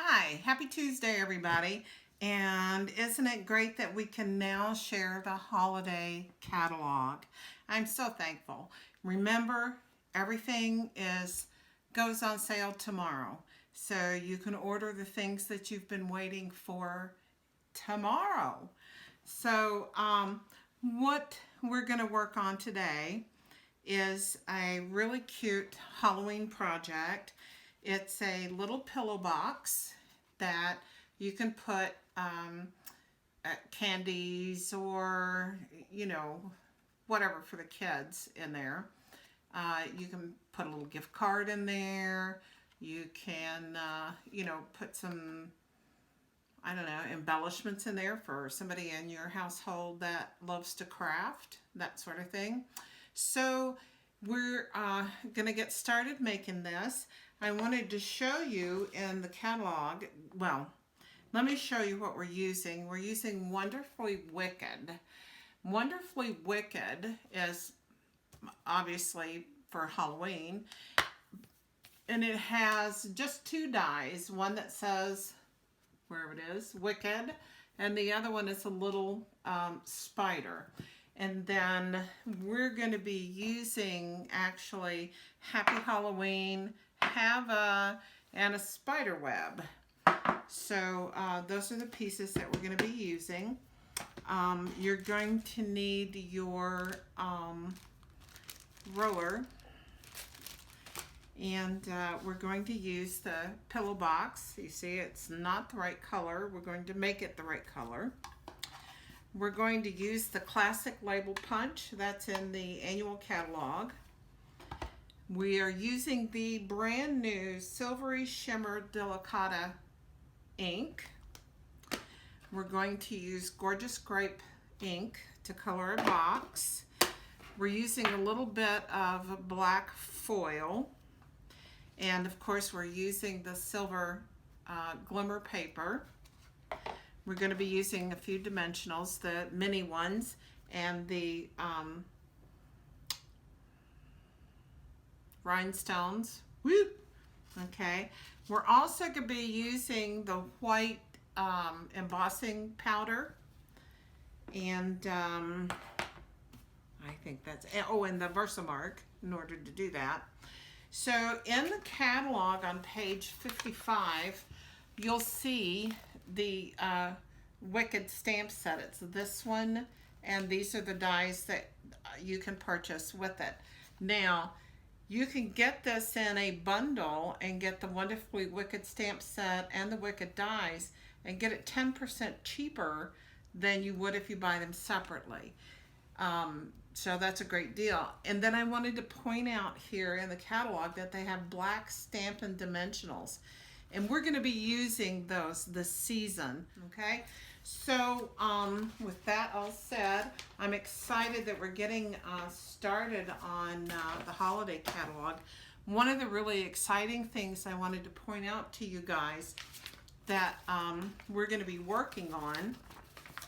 Hi, happy Tuesday, everybody. And isn't it great that we can now share the holiday catalog? I'm so thankful. Remember, everything goes on sale tomorrow. So you can order the things that you've been waiting for tomorrow. What we're going to work on today is a really cute Halloween project. It's a little pillow box that you can put candies or, whatever for the kids in there. You can put a little gift card in there. You can, put some, I don't know, embellishments in there for somebody in your household that loves to craft, that sort of thing. So we're going to get started making this. I wanted to show you in the catalog, well, let me show you what we're using. We're using Wonderfully Wicked. Wonderfully Wicked is obviously for Halloween, and it has just two dies, one that says, wherever it is, Wicked, and the other one is a little spider. And then we're going to be using actually Happy Halloween, and a spider web. So those are the pieces that we're going to be using. You're going to need your roller, and we're going to use the pillow box. You see it's not the right color. We're going to make it the right color. We're going to use the classic label punch that's in the annual catalog. We are using the brand new Silvery Shimmer Delicata ink. We're going to use Gorgeous Grape ink to color a box. We're using a little bit of black foil. And of course we're using the silver Glimmer paper. We're going to be using a few dimensionals, the mini ones, and the Rhinestones. Woo! Okay. We're also going to be using the white embossing powder, and I think that's, and the Versamark in order to do that. So in the catalog on page 55, you'll see the Wicked stamp set. It's this one, and these are the dies that you can purchase with it. Now, you can get this in a bundle and get the Wonderfully Wicked stamp set and the Wicked dies and get it 10% cheaper than you would if you buy them separately. So that's a great deal. And then I wanted to point out here in the catalog that they have black Stampin' dimensionals. And we're going to be using those this season, okay? So with that all said, I'm excited that we're getting started on the holiday catalog. One of the really exciting things I wanted to point out to you guys that we're going to be working on,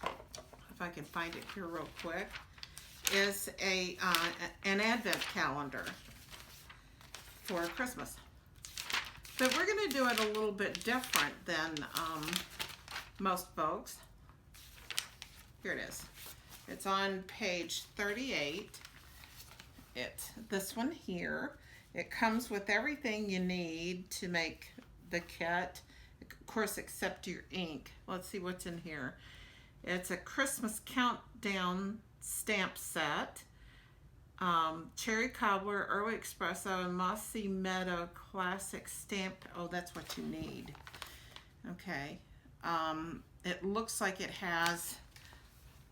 if I can find it here real quick, is an advent calendar for Christmas. But we're going to do it a little bit different than most folks. Here it is. It's on page 38. It's this one here. It comes with everything you need to make the kit, of course, except your ink. Let's see what's in here. It's a Christmas countdown stamp set. Cherry Cobbler, Early Espresso, and Mossy Meadow Classic Stamp. Oh, that's what you need. Okay. It looks like it has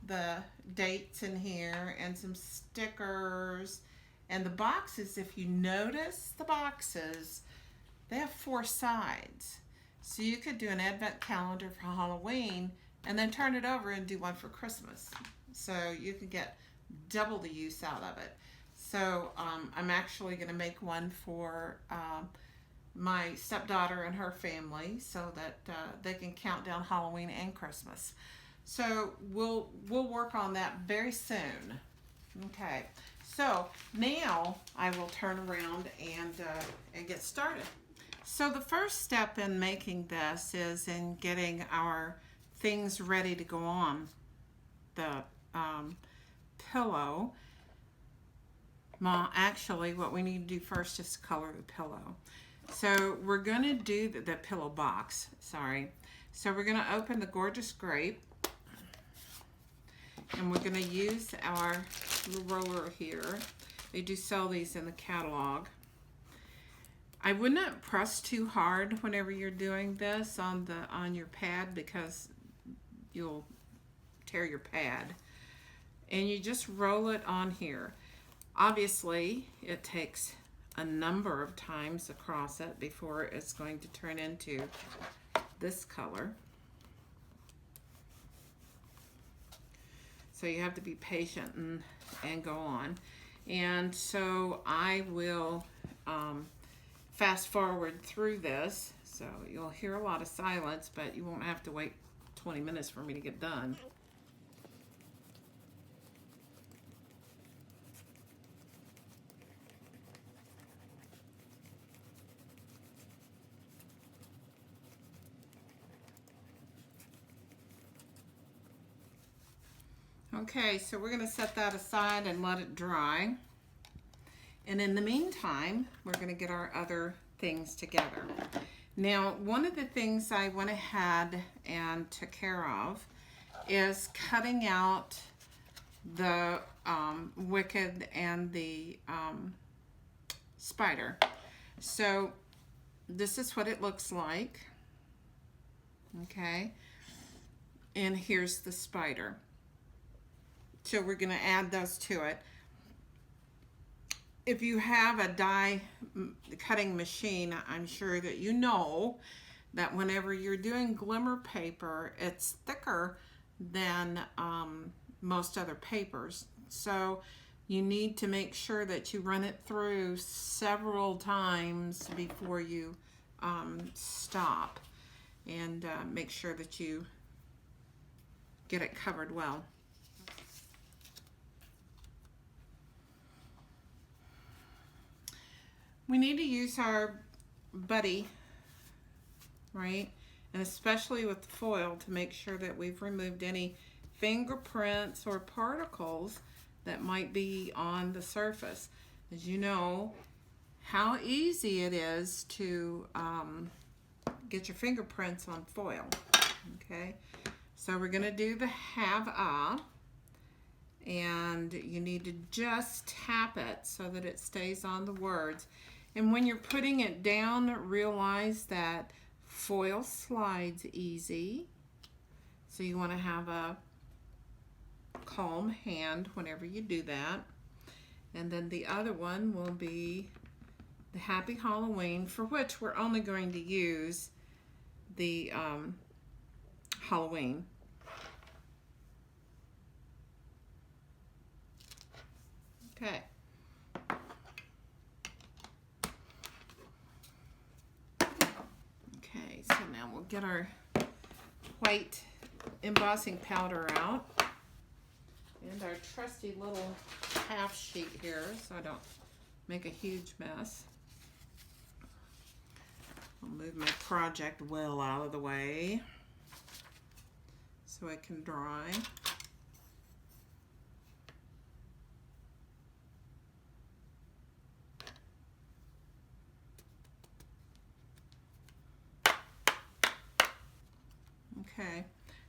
the dates in here and some stickers. And the boxes, if you notice the boxes, they have 4 sides. So you could do an advent calendar for Halloween and then turn it over and do one for Christmas. So you can get double the use out of it. So I'm actually going to make one for my stepdaughter and her family so that they can count down Halloween and Christmas. So we'll work on that very soon. Okay. So now I will turn around and get started. So the first step in making this is in getting our things ready to go on the pillow. Well, actually, what we need to do first is color the pillow. So we're going to do the pillow box, sorry. So we're going to open the Gorgeous Grape, and we're going to use our roller here. They do sell these in the catalog. I would not press too hard whenever you're doing this on your pad, because you'll tear your pad. And you just roll it on here. Obviously, it takes a number of times across it before it's going to turn into this color. So you have to be patient and go on. And so I will fast forward through this. So you'll hear a lot of silence, but you won't have to wait 20 minutes for me to get done. Okay, so we're going to set that aside and let it dry. And in the meantime, we're going to get our other things together. Now, one of the things I went ahead and took care of is cutting out the wicked and the spider. So this is what it looks like. Okay, and here's the spider. So we're going to add those to it. If you have a die cutting machine, I'm sure that you know that whenever you're doing glimmer paper, it's thicker than most other papers. So you need to make sure that you run it through several times before you stop, and make sure that you get it covered well. We need to use our buddy, right? And especially with the foil, to make sure that we've removed any fingerprints or particles that might be on the surface. As you know, how easy it is to get your fingerprints on foil, okay? So we're gonna do the have-a, and you need to just tap it so that it stays on the words. And when you're putting it down, realize that foil slides easy. So you want to have a calm hand whenever you do that. And then the other one will be the Happy Halloween, for which we're only going to use the Halloween. Okay. Okay, so now we'll get our white embossing powder out, and our trusty little half sheet here, so I don't make a huge mess. I'll move my project well out of the way so it can dry. Okay,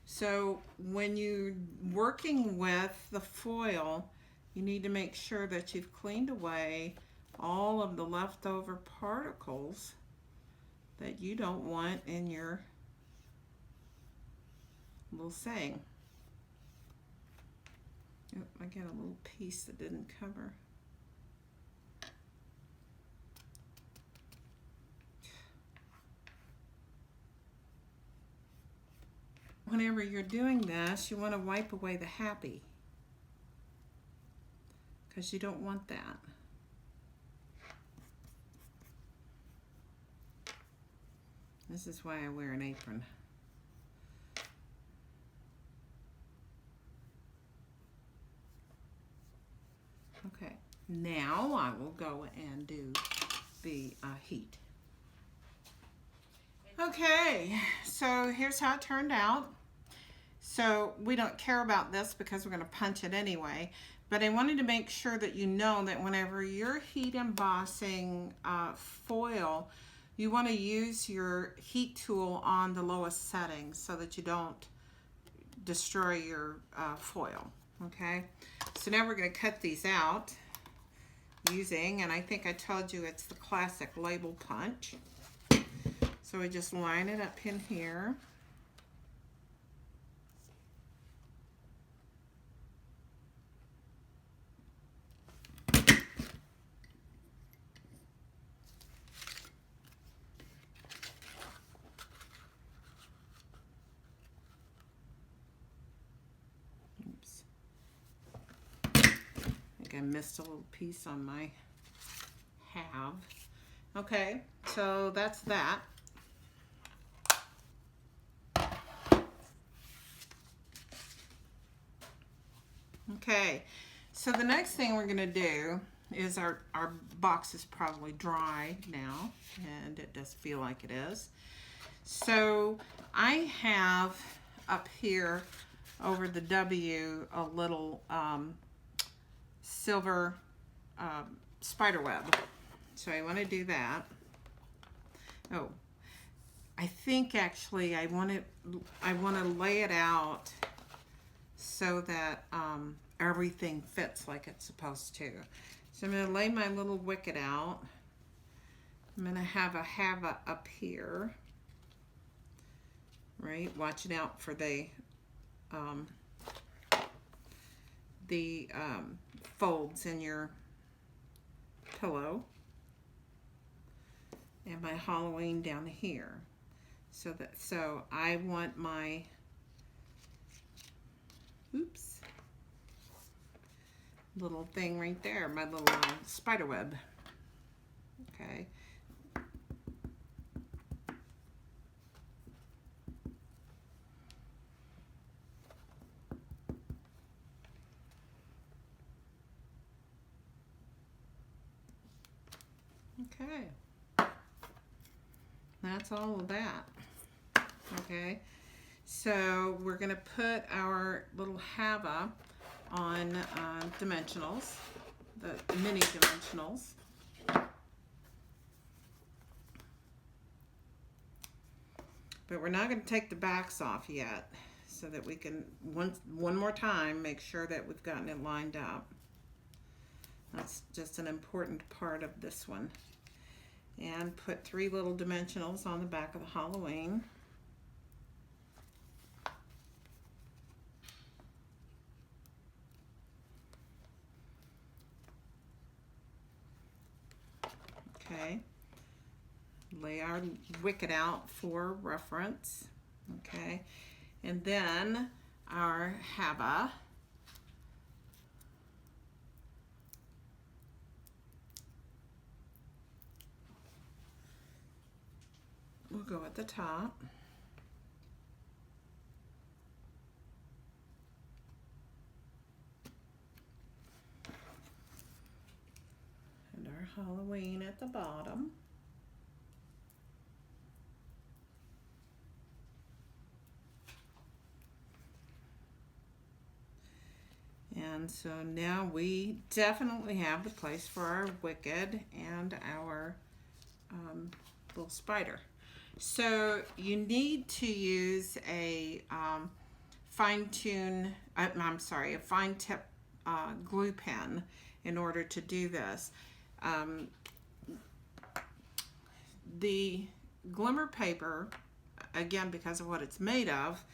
so when you're working with the foil, you need to make sure that you've cleaned away all of the leftover particles that you don't want in your little saying. Oh, I got a little piece that didn't cover. Whenever you're doing this, you want to wipe away the happy, because you don't want that. This is why I wear an apron. Okay, now I will go and do the heat. Okay, so here's how it turned out. So we don't care about this because we're going to punch it anyway, but I wanted to make sure that you know that whenever you're heat embossing foil, you want to use your heat tool on the lowest setting so that you don't destroy your foil. Okay, so now we're going to cut these out using, and I think I told you it's the classic label punch. So we just line it up in here. Oops. I think I missed a little piece on my half. Okay, so that's that. Okay, so the next thing we're going to do is our box is probably dry now, and it does feel like it is. So I have up here over the W a little silver spider web. So I want to do that. Oh, I think actually I want to lay it out so that everything fits like it's supposed to. So I'm going to lay my little wicket out. I'm going to have a up here, right? Watching out for the folds in your pillow, and my Halloween down here. So I want my little thing right there, my little spider web. Okay. Okay. That's all of that. Okay. So we're going to put our little Hava on dimensionals, the mini dimensionals. But we're not going to take the backs off yet, so that we can one more time make sure that we've gotten it lined up. That's just an important part of this one. And put 3 little dimensionals on the back of the Halloween. Okay. Lay our wicket out for reference. Okay. And then our Hava. We'll go at the top. And our Halloween at the bottom. And so now we definitely have the place for our wicked and our little spider. So you need to use a fine tip glue pen in order to do this. The Glimmer paper, again because of what it's made of,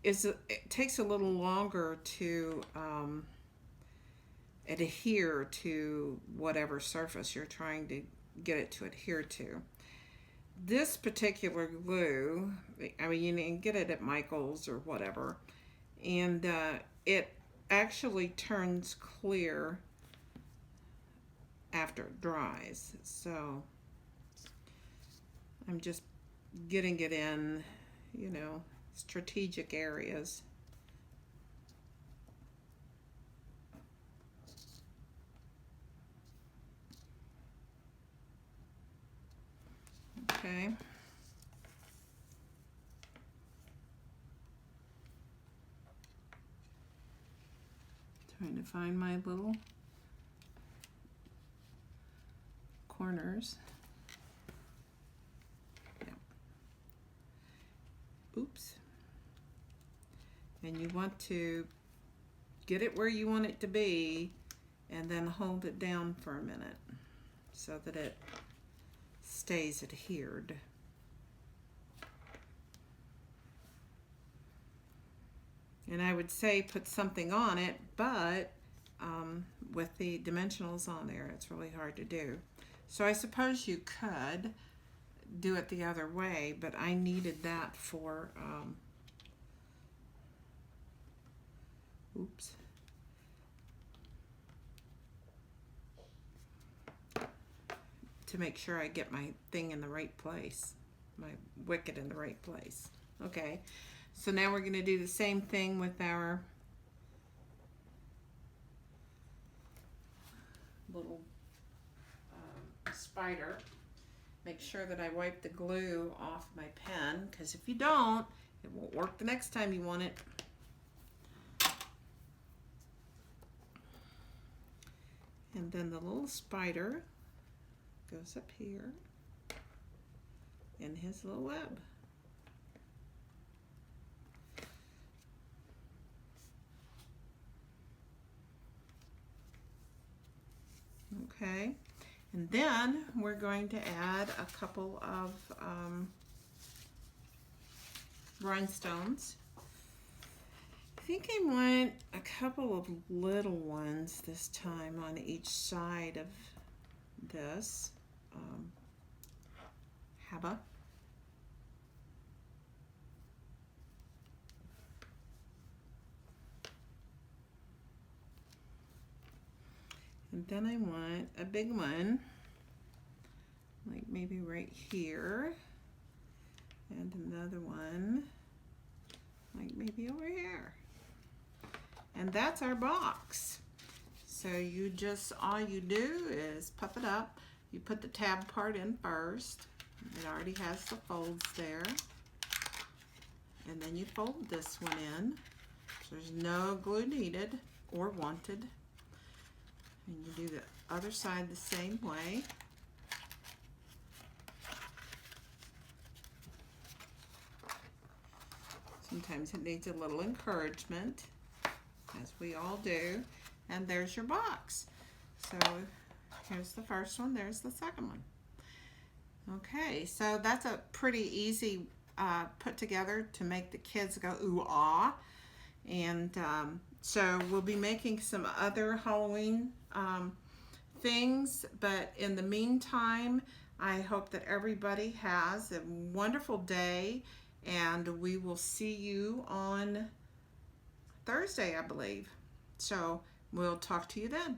it takes a little longer to adhere to whatever surface you're trying to get it to adhere to. This particular glue, I mean, you can get it at Michael's or whatever, and it actually turns clear after it dries. So I'm just getting it in, strategic areas. Okay. to find my little corners. Yep. Oops. And you want to get it where you want it to be and then hold it down for a minute so that it stays adhered. And I would say put something on it, but with the dimensionals on there, it's really hard to do. So I suppose you could do it the other way, but I needed that for, oops. To make sure I get my thing in the right place, my wicket in the right place. Okay, so now we're going to do the same thing with our little spider. Make sure that I wipe the glue off my pen, because if you don't, it won't work the next time you want it. And then the little spider goes up here in his little web. Okay, and then we're going to add a couple of rhinestones. I think I want a couple of little ones this time on each side of this habba. And then I want a big one, like maybe right here, and another one, like maybe over here. And that's our box. So you just, all you do is puff it up. You put the tab part in first. It already has the folds there. And then you fold this one in. So there's no glue needed or wanted. And you do the other side the same way. Sometimes it needs a little encouragement, as we all do. And there's your box. So here's the first one, there's the second one. Okay, so that's a pretty easy put together to make the kids go ooh ah. And so we'll be making some other Halloween things, but in the meantime, I hope that everybody has a wonderful day, and we will see you on Thursday, I believe. So we'll talk to you then.